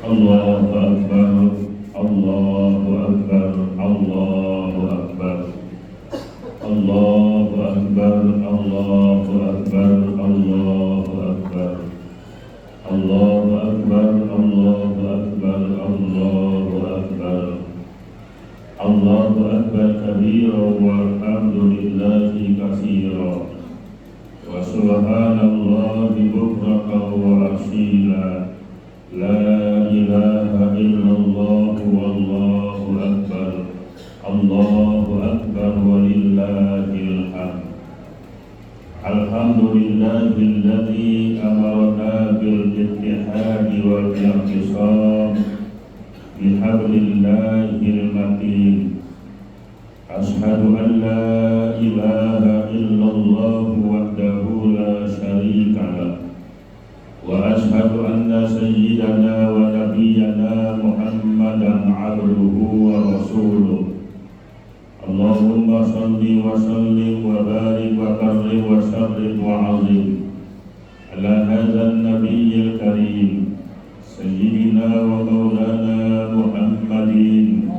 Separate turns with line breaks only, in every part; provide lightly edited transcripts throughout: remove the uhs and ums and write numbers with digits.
Allahu Akbar, Allahu Akbar, Allahu Akbar, Allahu Akbar, Allahu Akbar, Allahu Akbar, Allahu Akbar, Allahu Akbar, Allahu Akbar, Allahu Akbar kabira walhamdulillahi katsira wa subhanallahi bukratan wa asila. La ilaha illallah wallahu akbar, Allahu akbar walillahil hamd. Alhamdulillahilladzi amarna bil ittihadi wal i'tisam bihablillahil matin. Ashhadu an la ilaha illallah wahdahu la syarika lah, wa ashhadu anna sayyidana wa nabiyyana Muhammadan abduhu wa rasuluh. Allahumma salli wa sallim wa barik wa karrim wa sharrif wa azim ala hadzal nabiyyil karim sayyidina wa maulana Muhammadin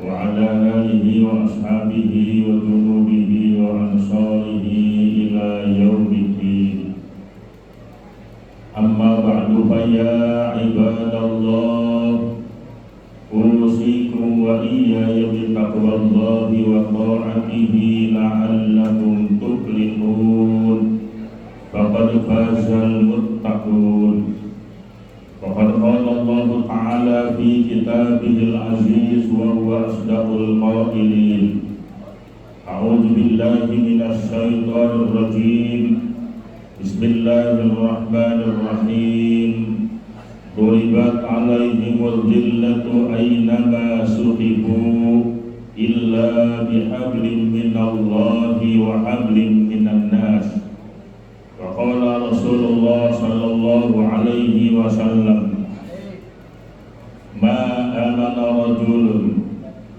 wa ala alihi wa ashabihi wa dunubihi wa ansarihi ila yaumiddin. Amma ba'du fa ya ibadallah, usikum wa iyaya bittaqwallahi wa ta'atihi la'allakum tuflihun. Faqad fazal muttaqun. Faqad qala Allah ta'ala fi kitabihil aziz wa huwa asdaqul qailin. A'udzu billahi minasy syaithanir rajim. Bismillahirrahmanirrahim. Duribat alaihimul dhillatu aynama suhibu illa bihablin minallahi wa hablin minan nas. Wa qala Rasulullah sallallahu alaihi wasallam, ma amana rajulun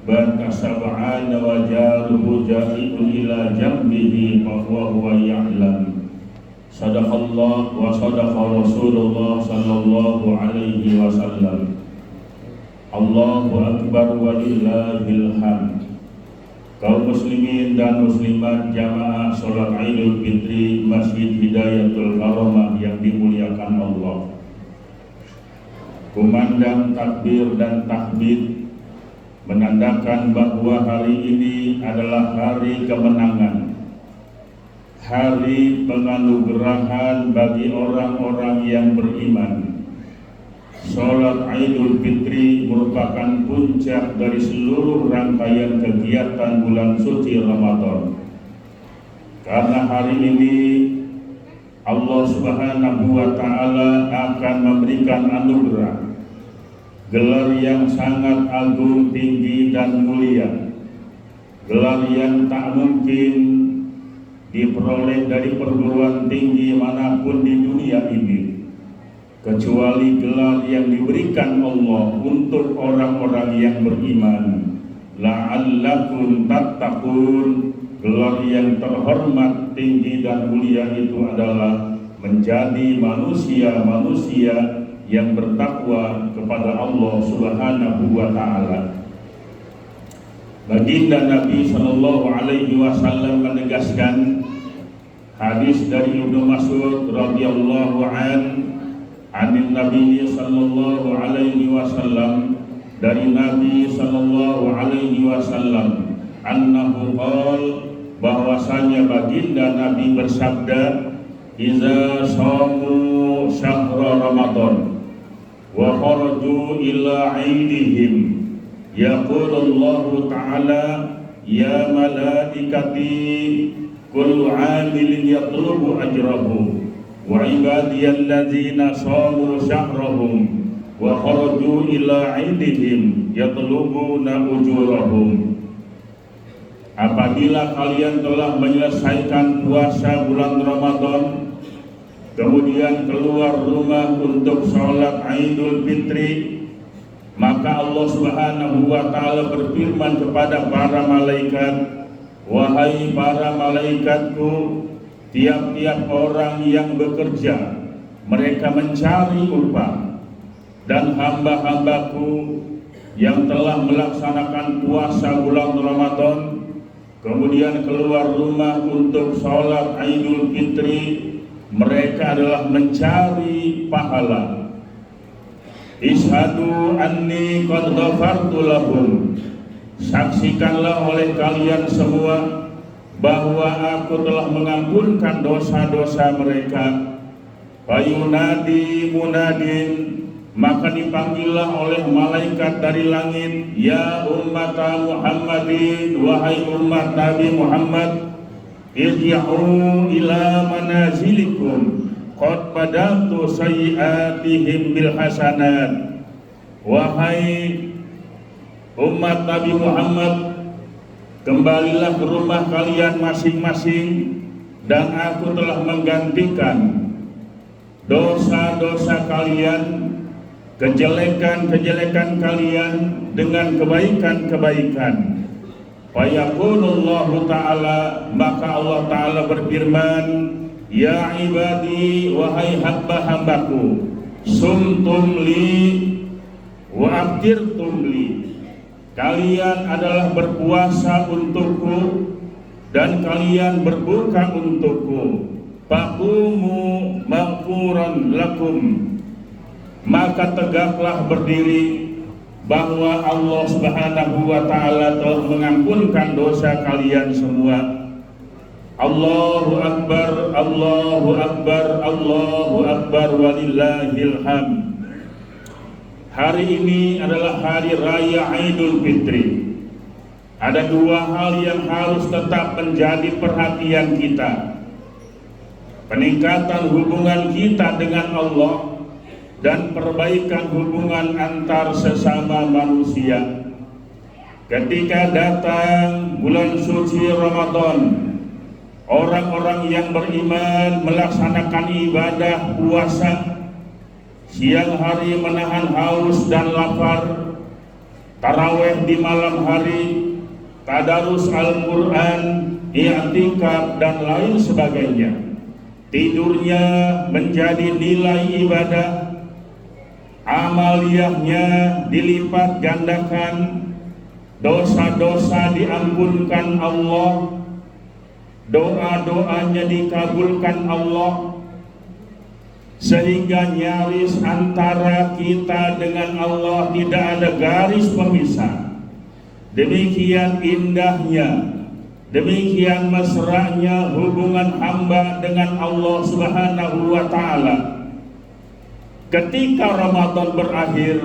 baka sab'ana wa jaruhu ja'ibun ila jambihi fa huwa ya'lam. Sadaqallah wa sadaqa Rasulullah sallallahu alaihi wasallam. Allahu akbar walillahil hamd. Kaum muslimin dan muslimat jamaah salat Idul Fitri Masjid Hidayatul Karamah yang dimuliakan Allah. Kumandang takbir dan tahmid menandakan bahwa hari ini adalah hari kemenangan, hari penganugerahan bagi orang-orang yang beriman. Salat Idul Fitri merupakan puncak dari seluruh rangkaian kegiatan bulan suci Ramadan. Karena hari ini Allah Subhanahu wa Ta'ala akan memberikan anugerah, gelar yang sangat agung, tinggi dan mulia, gelar yang tak mungkin diperoleh dari perguruan tinggi manapun di dunia ini, kecuali gelar yang diberikan Allah untuk orang-orang yang beriman. La'allakum tattaqun. Gelar yang terhormat, tinggi dan mulia itu adalah menjadi manusia-manusia yang bertakwa kepada Allah Subhanahu wa Ta'ala. Baginda Nabi sallallahu alaihi wasallam menegaskan, hadis dari Ibnu Mas'ud radhiyallahu anin Nabi sallallahu alaihi wasallam, dari Nabi sallallahu alaihi wasallam, annahu qala, bahwasanya baginda Nabi bersabda, iza shamu syahra Ramadan wa kharaju ila aidihim yaqulullahu ta'ala ya malaikati kullu amilin yatlubu ajrahu wa ibadiyalladzina shamu syahrahum wa kharaju ila aidihim yatlubuna ujurahum. Apabila kalian telah menyelesaikan puasa bulan Ramadan, kemudian keluar rumah untuk sholat Idul Fitri, maka Allah Subhanahu wa Ta'ala berfirman kepada para malaikat, wahai para malaikatku, tiap-tiap orang yang bekerja, mereka mencari upah, dan hamba-hambaku yang telah melaksanakan puasa bulan Ramadan, kemudian keluar rumah untuk sholat Idul Fitri, mereka adalah mencari pahala. Ishadu anni qad ghafartu lahum, saksikanlah oleh kalian semua bahwa aku telah mengampunkan dosa-dosa mereka. Fayunadi munadin, maka dipanggillah oleh malaikat dari langit, ya umat Muhammadin, wahai umat Nabi Muhammad, irji'u ila manazilikum qad badaltu sayyi'atihim bil hasanat. Wahai umat Nabi Muhammad, kembalilah ke rumah kalian masing-masing, dan aku telah menggantikan dosa-dosa kalian, kejelekan-kejelekan kalian dengan kebaikan-kebaikan. Fayaqulullahu ta'ala, maka Allah ta'ala berfirman, ya ibadi, wahai hamba-hambaku, sumtum li wa aftirtum li, kalian adalah berpuasa untukku dan kalian berbuka untukku. Faqumu maghfuran lakum, maka tegaklah berdiri bahwa Allah Subhanahu wa ta'ala telah mengampunkan dosa kalian semua. Allahu Akbar, Allahu Akbar, Allahu Akbar, walillahil hamd. Hari ini adalah hari raya Idul Fitri. Ada dua hal yang harus tetap menjadi perhatian kita: peningkatan hubungan kita dengan Allah dan perbaikan hubungan antar sesama manusia. Ketika datang bulan suci Ramadan, orang-orang yang beriman melaksanakan ibadah puasa, siang hari menahan haus dan lapar, tarawih di malam hari, tadarus Al-Quran, i'tikaf dan lain sebagainya. Tidurnya menjadi nilai ibadah, amaliyahnya dilipat gandakan, dosa-dosa diampunkan Allah, doa-doanya dikabulkan Allah, sehingga nyaris antara kita dengan Allah tidak ada garis pemisah. Demikian indahnya, demikian mesranya hubungan hamba dengan Allah Subhanahu wa ta'ala. Ketika Ramadan berakhir,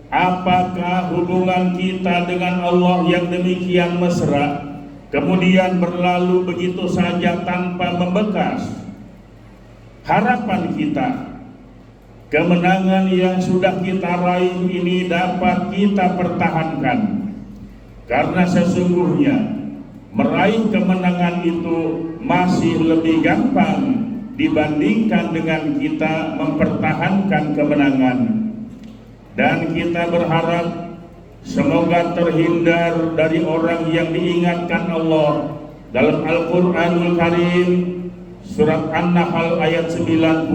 apakah hubungan kita dengan Allah yang demikian mesra kemudian berlalu begitu saja tanpa membekas? Harapan kita, kemenangan yang sudah kita raih ini dapat kita pertahankan, karena sesungguhnya meraih kemenangan itu masih lebih gampang dibandingkan dengan kita mempertahankan kemenangan. Dan kita berharap semoga terhindar dari orang yang diingatkan Allah dalam Al-Quranul Karim, surat An-Nahl ayat 92,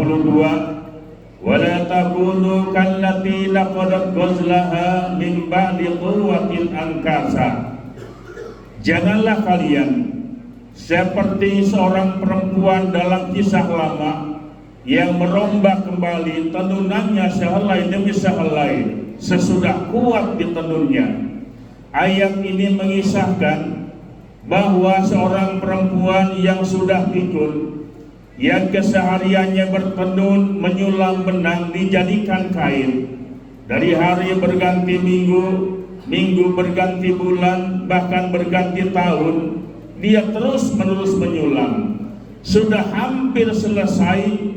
wala takunu kallati laqadat ghazlaha min ba'di quwwatin ankasa. Janganlah kalian seperti seorang perempuan dalam kisah lama yang merombak kembali tenunannya sehelai demi sehelai sesudah kuat di tenunnya. Ayat ini mengisahkan bahwa seorang perempuan yang sudah pikun, yang kesehariannya bertenun menyulam benang dijadikan kain, dari hari berganti minggu, minggu berganti bulan, bahkan berganti tahun, dia terus menerus menyulam. Sudah hampir selesai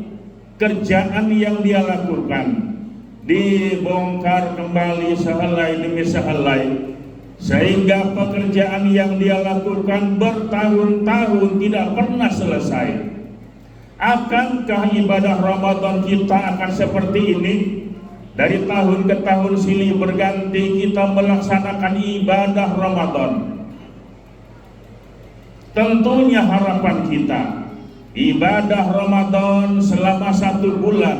kerjaan yang dia lakukan, dibongkar kembali sehelai demi sehelai, sehingga pekerjaan yang dia lakukan bertahun-tahun tidak pernah selesai. Akankah ibadah Ramadan kita akan seperti ini? Dari tahun ke tahun silih berganti kita melaksanakan ibadah Ramadan. Tentunya harapan kita, ibadah Ramadan selama 1 bulan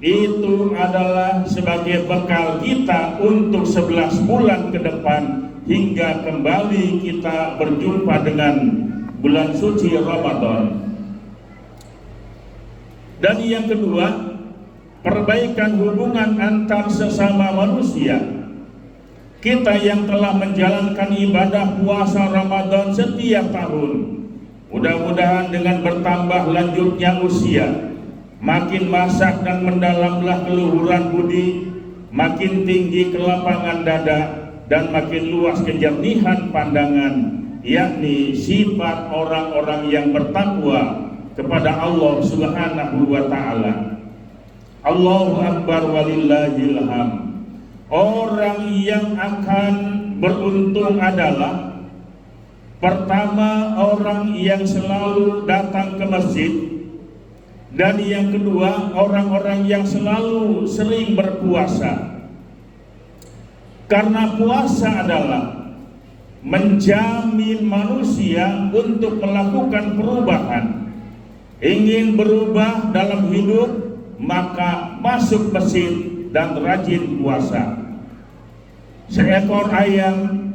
itu adalah sebagai sebagai bekal kita untuk 11 bulan ke depan hingga kembali kita berjumpa dengan bulan suci Ramadan. Dan yang kedua, perbaikan hubungan antar sesama manusia. Kita yang telah menjalankan ibadah puasa Ramadan setiap tahun, mudah-mudahan dengan bertambah lanjutnya usia, makin masak dan mendalamlah keluhuran budi, makin tinggi kelapangan dada, dan makin luas kejernihan pandangan, yakni sifat orang-orang yang bertakwa kepada Allah Subhanahu wa Ta'ala. Allahu Akbar walillahil hamd. Orang yang akan beruntung adalah pertama, orang yang selalu datang ke masjid, dan yang kedua, orang-orang yang selalu sering berpuasa. Karena puasa adalah menjamin manusia untuk melakukan perubahan. Ingin berubah dalam hidup, maka masuk masjid dan rajin puasa. Seekor ayam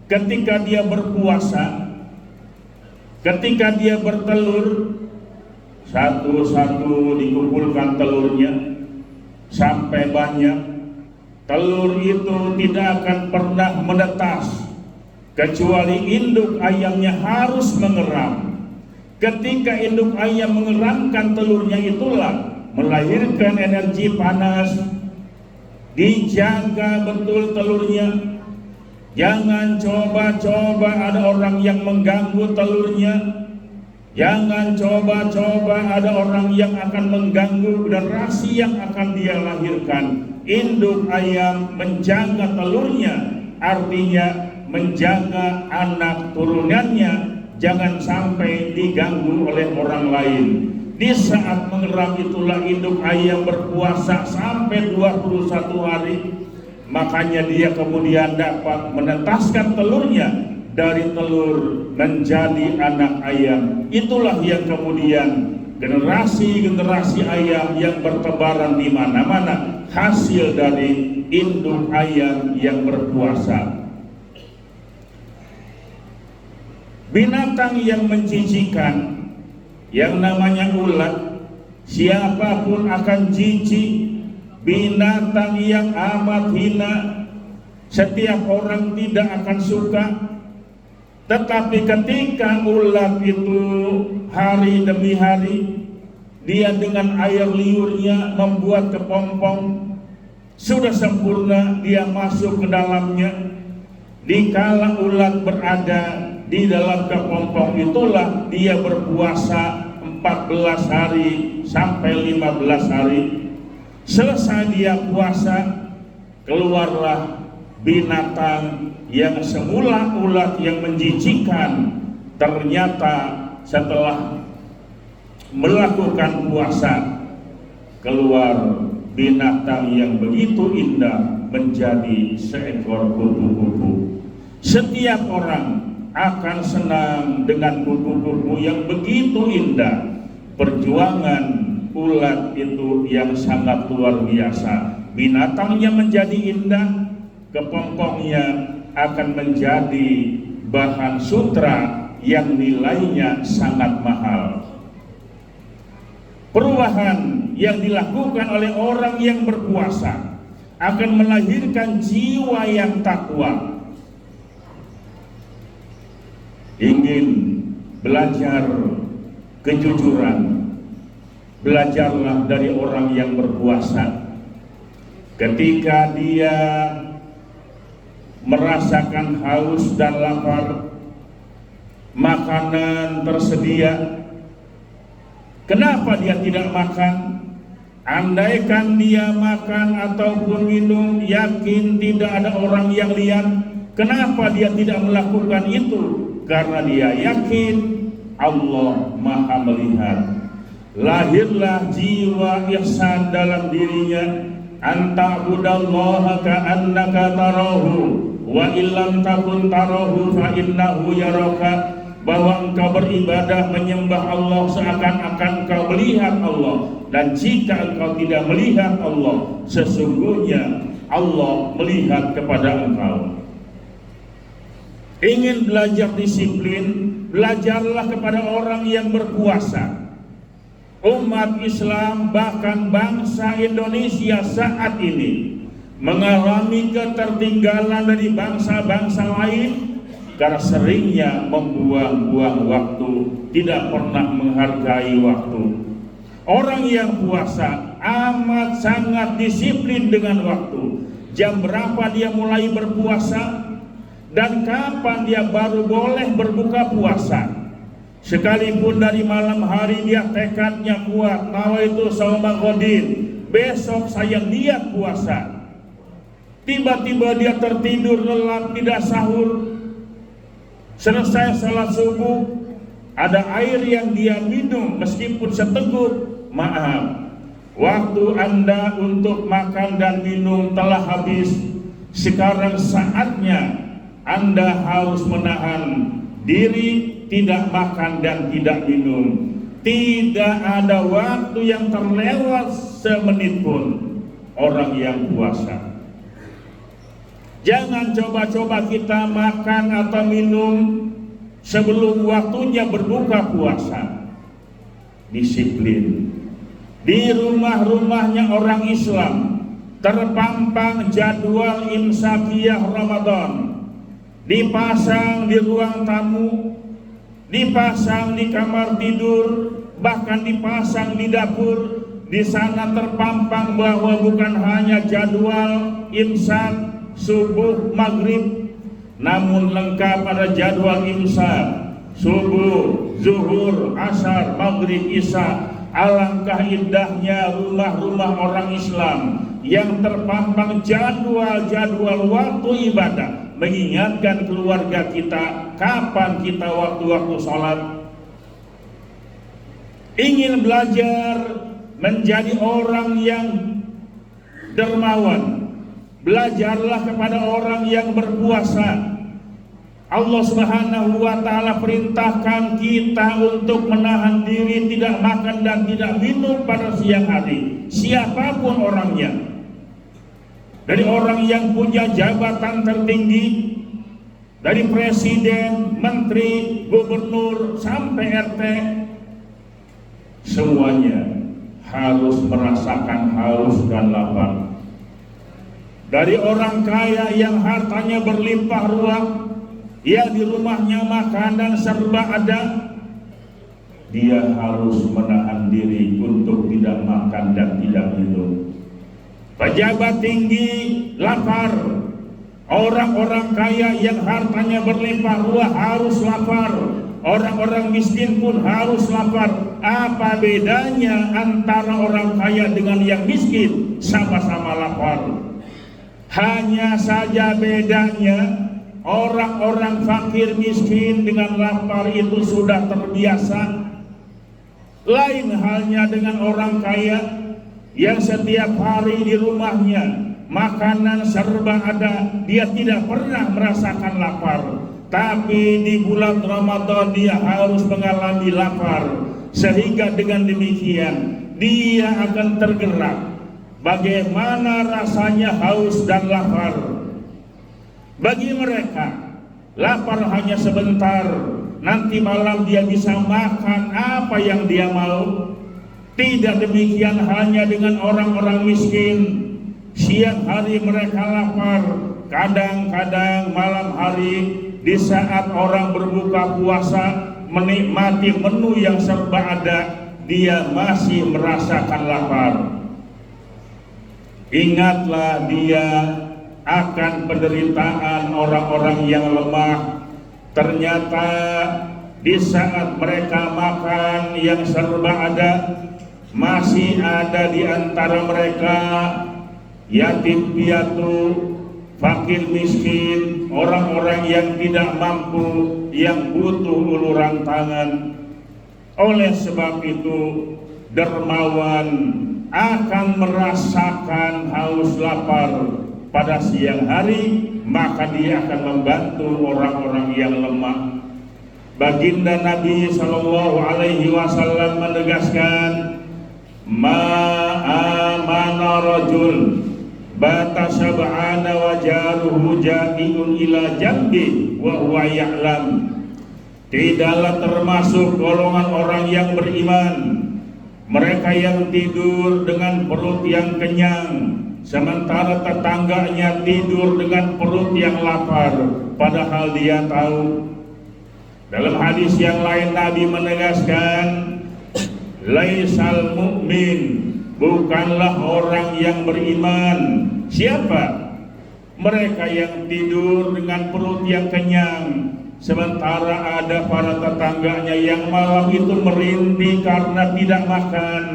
ketika dia berpuasa, ketika dia bertelur, satu-satu dikumpulkan telurnya sampai banyak. Telur itu tidak akan pernah menetas kecuali induk ayamnya harus mengeram. Ketika induk ayam mengeramkan telurnya, itulah melahirkan energi panas. Dijaga betul telurnya. Jangan coba-coba ada orang yang mengganggu telurnya. Jangan coba-coba ada orang yang akan mengganggu generasi yang akan dia lahirkan. Induk ayam menjaga telurnya, artinya menjaga anak turunannya jangan sampai diganggu oleh orang lain. Di saat mengeram itulah induk ayam berpuasa sampai 21 hari. Makanya dia kemudian dapat menetaskan telurnya, dari telur menjadi anak ayam. Itulah yang kemudian generasi-generasi ayam yang bertebaran di mana-mana, hasil dari induk ayam yang berpuasa. Binatang yang menjijikan yang namanya ulat, siapapun akan jijik. Binatang yang amat hina, setiap orang tidak akan suka. Tetapi ketika ulat itu hari demi hari, dia dengan air liurnya membuat kepompong, sudah sempurna dia masuk ke dalamnya. Dikala ulat berada di dalam kepompong itulah dia berpuasa 14 hari sampai 15 hari. Selesai dia puasa, keluarlah binatang yang semula ulat yang menjijikkan. Ternyata setelah melakukan puasa, keluar binatang yang begitu indah menjadi seekor kupu-kupu. Setiap orang akan senang dengan kupu-kupu yang begitu indah. Perjuangan ulat itu yang sangat luar biasa. Binatangnya menjadi indah, kepompongnya akan menjadi bahan sutra yang nilainya sangat mahal. Perubahan yang dilakukan oleh orang yang berpuasa akan melahirkan jiwa yang takwa. Ingin belajar kejujuran, belajarlah dari orang yang berpuasa. Ketika dia merasakan haus dan lapar, makanan tersedia, kenapa dia tidak makan? Andaikan dia makan ataupun minum, yakin tidak ada orang yang lihat. Kenapa dia tidak melakukan itu? Karena dia yakin Allah Maha melihat. Lahirlah jiwa ihsan dalam dirinya. Anta'budallaha ka'annaka tarahu wa illam takun tarahu fa innahu yaraka. bahwa engkau beribadah menyembah Allah seakan-akan engkau melihat Allah, dan jika engkau tidak melihat Allah, sesungguhnya Allah melihat kepada engkau. Ingin belajar disiplin, belajarlah kepada orang yang berpuasa. Umat Islam, bahkan bangsa Indonesia saat ini mengalami ketertinggalan dari bangsa-bangsa lain karena seringnya membuang-buang waktu, tidak pernah menghargai waktu. Orang yang puasa amat sangat disiplin dengan waktu. Jam berapa dia mulai berpuasa dan kapan dia baru boleh berbuka puasa. Sekalipun dari malam hari dia tekadnya kuat, nawaitu shauma ghadin, besok saya niat puasa. Tiba-tiba dia tertidur lelap, tidak sahur. Selesai salat subuh, ada air yang dia minum meskipun seteguk. Maaf, waktu Anda untuk makan dan minum telah habis. Sekarang saatnya Anda harus menahan diri, tidak makan dan tidak minum. Tidak ada waktu yang terlewat semenit pun orang yang puasa. Jangan coba-coba kita makan atau minum sebelum waktunya berbuka puasa. Disiplin. Di rumah-rumahnya orang Islam terpampang jadwal imsakiyah Ramadan, dipasang di ruang tamu, dipasang di kamar tidur, bahkan dipasang di dapur. Di sana terpampang bahwa bukan hanya jadwal imsak subuh maghrib, namun lengkap ada jadwal imsak subuh, zuhur, asar, maghrib, isya. Alangkah indahnya rumah-rumah orang Islam yang terpampang jadwal-jadwal waktu ibadah, mengingatkan keluarga kita kapan kita waktu-waktu sholat. Ingin belajar menjadi orang yang dermawan, belajarlah kepada orang yang berpuasa. Allah Subhanahu wa ta'ala perintahkan kita untuk menahan diri, tidak makan dan tidak minum pada siang hari, siapapun orangnya. Dari orang yang punya jabatan tertinggi, dari presiden, menteri, gubernur, sampai RT, semuanya harus merasakan haus dan lapar. Dari orang kaya yang hartanya berlimpah ruah, ya di rumahnya makanan serba ada, dia harus menahan diri untuk tidak makan dan tidak minum. Pejabat tinggi lapar, orang-orang kaya yang hartanya berlimpah ruah harus lapar, orang-orang miskin pun harus lapar. Apa bedanya antara orang kaya dengan yang miskin? Sama-sama lapar. Hanya saja bedanya orang-orang fakir miskin dengan lapar itu sudah terbiasa. Lain halnya dengan orang kaya yang setiap hari di rumahnya makanan serba ada, dia tidak pernah merasakan lapar. Tapi di bulan Ramadan dia harus mengalami lapar, sehingga dengan demikian dia akan tergerak bagaimana rasanya haus dan lapar. Bagi mereka lapar hanya sebentar, nanti malam dia bisa makan apa yang dia mau. Tidak demikian hanya dengan orang-orang miskin. Siang hari mereka lapar, kadang-kadang malam hari di saat orang berbuka puasa menikmati menu yang serba ada, dia masih merasakan lapar. Ingatlah dia akan penderitaan orang-orang yang lemah. Ternyata di saat mereka makan yang serba ada, masih ada di antara mereka yatim piatu, fakir miskin, orang-orang yang tidak mampu, yang butuh uluran tangan. Oleh sebab itu, dermawan akan merasakan haus lapar pada siang hari, maka dia akan membantu orang-orang yang lemah. baginda Nabi Shallallahu Alaihi Wasallam menegaskan, ma'amana rajul bata sab'ana wa jaruhu ja'iun ila jambi wa huwa ya'lam. Tidaklah termasuk golongan orang yang beriman mereka yang tidur dengan perut yang kenyang sementara tetangganya tidur dengan perut yang lapar, padahal dia tahu. Dalam hadis yang lain Nabi menegaskan, laisal mu'min, bukanlah orang yang beriman. Siapa? Mereka yang tidur dengan perut yang kenyang sementara ada para tetangganya yang malam itu merintih karena tidak makan.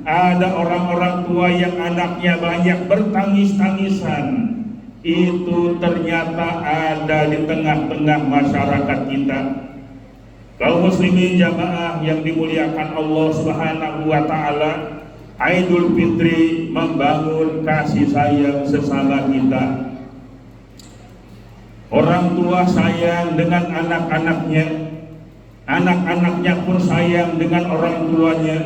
Ada orang-orang tua yang anaknya banyak bertangis-tangisan. Itu ternyata ada di tengah-tengah masyarakat kita. Kaum muslimin jamaah yang dimuliakan Allah Subhanahu wa taala, Idul Fitri membangun kasih sayang sesama kita. Orang tua sayang dengan anak-anaknya, anak-anaknya pun sayang dengan orang tuanya.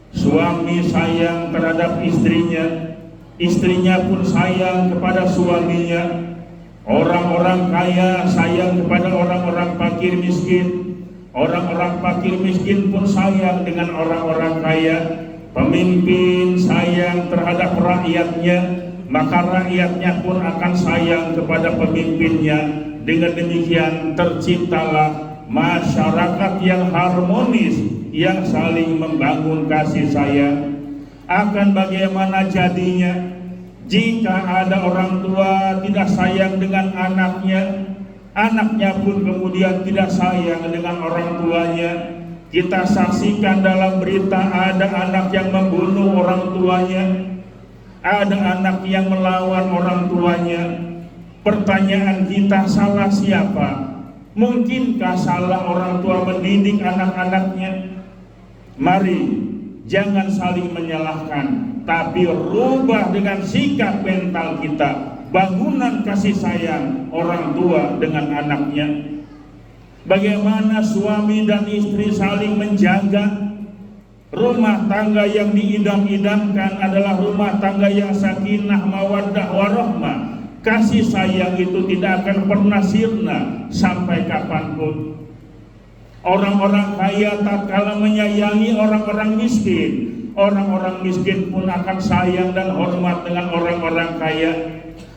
Suami sayang terhadap istrinya, istrinya pun sayang kepada suaminya. Orang-orang kaya sayang kepada orang-orang fakir miskin, orang-orang fakir miskin pun sayang dengan orang-orang kaya. Pemimpin sayang terhadap rakyatnya, maka rakyatnya pun akan sayang kepada pemimpinnya. Dengan demikian terciptalah masyarakat yang harmonis, yang saling membangun kasih sayang. Akan bagaimana jadinya jika ada orang tua tidak sayang dengan anaknya, anaknya pun kemudian tidak sayang dengan orang tuanya. Kita saksikan dalam berita ada anak yang membunuh orang tuanya, ada anak yang melawan orang tuanya. Pertanyaan kita, salah siapa? Mungkinkah salah orang tua mendidik anak-anaknya? Mari jangan saling menyalahkan, tapi rubah dengan sikap mental kita, bangunan kasih sayang orang tua dengan anaknya. Bagaimana suami dan istri saling menjaga rumah tangga yang diidam-idamkan adalah rumah tangga yang sakinah, mawaddah, warahmah. Kasih sayang itu tidak akan pernah sirna sampai kapanpun. Orang-orang kaya tatkala menyayangi orang-orang miskin, orang-orang miskin pun akan sayang dan hormat dengan orang-orang kaya.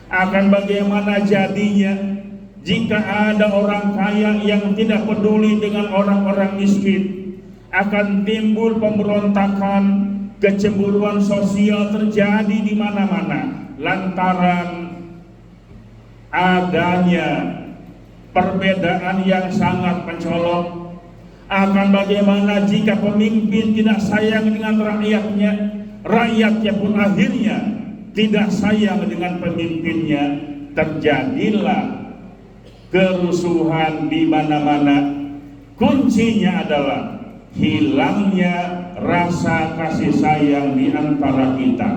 Akan bagaimana jadinya jika ada orang kaya yang tidak peduli dengan orang-orang miskin? Akan timbul pemberontakan, kecemburuan sosial terjadi di mana-mana lantaran adanya perbedaan yang sangat mencolok. Akan bagaimana jika pemimpin tidak sayang dengan rakyatnya, rakyatnya pun akhirnya tidak sayang dengan pemimpinnya. Terjadilah kerusuhan di mana-mana. Kuncinya adalah hilangnya rasa kasih sayang di antara kita.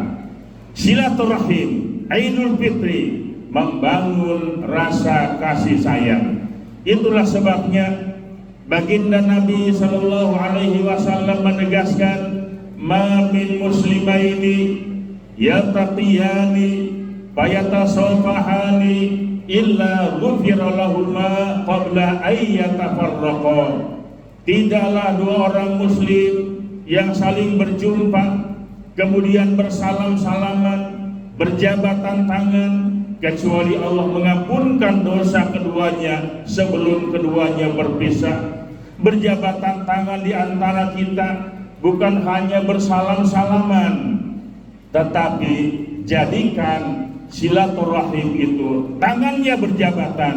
Silaturahim, Idul Fitri membangun rasa kasih sayang. Itulah sebabnya baginda Nabi Sallallahu Alaihi Wasallam menegaskan, ma min muslimaini yataqiyani fayatasawfahani illa ghufira lahuma qabla ayyatafarraqa. Tidaklah dua orang muslim yang saling berjumpa kemudian bersalam-salaman, berjabatan tangan, kecuali Allah mengampunkan dosa keduanya sebelum keduanya berpisah. Berjabatan tangan di antara kita bukan hanya bersalam-salaman, tetapi jadikan silaturahim itu tangannya berjabatan,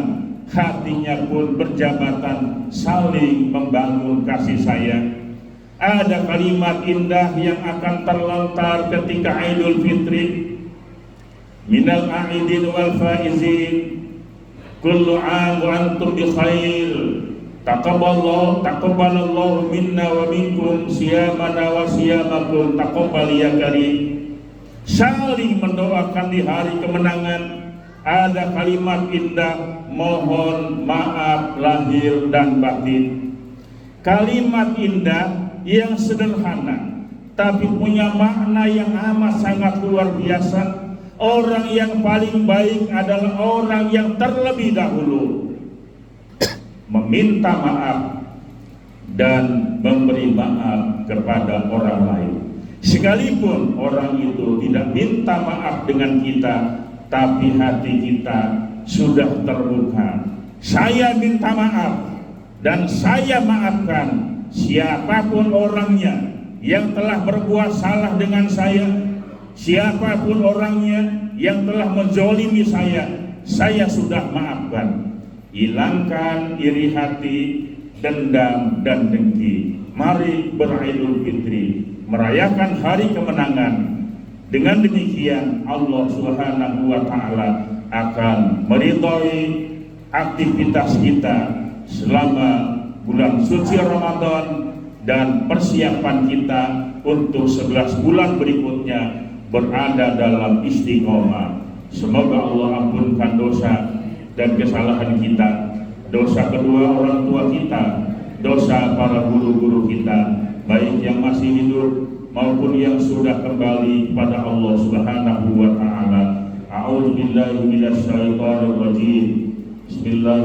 hatinya pun berjabatan, saling membangun kasih sayang. Ada kalimat indah yang akan terlontar ketika Idul Fitri. Minal a'idin wal faizin, kullu 'am wa antum bi khair. Taqabbalallahu minna wa minkum siyamana wa siyamakum taqabbal ya karim. Saling mendoakan di hari kemenangan. Ada kalimat indah, mohon maaf lahir dan batin. kalimat indah yang sederhana tapi punya makna yang amat sangat luar biasa. Orang yang paling baik adalah orang yang terlebih dahulu meminta maaf dan memberi maaf kepada orang lain. Sekalipun orang itu tidak minta maaf dengan kita, tapi hati kita sudah terbuka. Saya minta maaf dan saya maafkan siapapun orangnya yang telah berbuat salah dengan saya, siapapun orangnya yang telah menzolimi saya sudah maafkan. Hilangkan iri hati, dendam dan dengki. Mari beridul fitri, merayakan hari kemenangan. Dengan demikian Allah Subhanahu wa Ta'ala akan meridhoi aktivitas kita selama bulan suci Ramadan dan persiapan kita untuk 11 bulan berikutnya berada dalam istiqomah. Semoga Allah ampunkan dosa dan kesalahan kita, dosa kedua orang tua kita, dosa para guru-guru kita, baik yang masih hidup maupun yang sudah kembali kepada Allah Subhanahu wa Ta'ala. A'udzu billahi minasyaitonir rajim. Bismillah.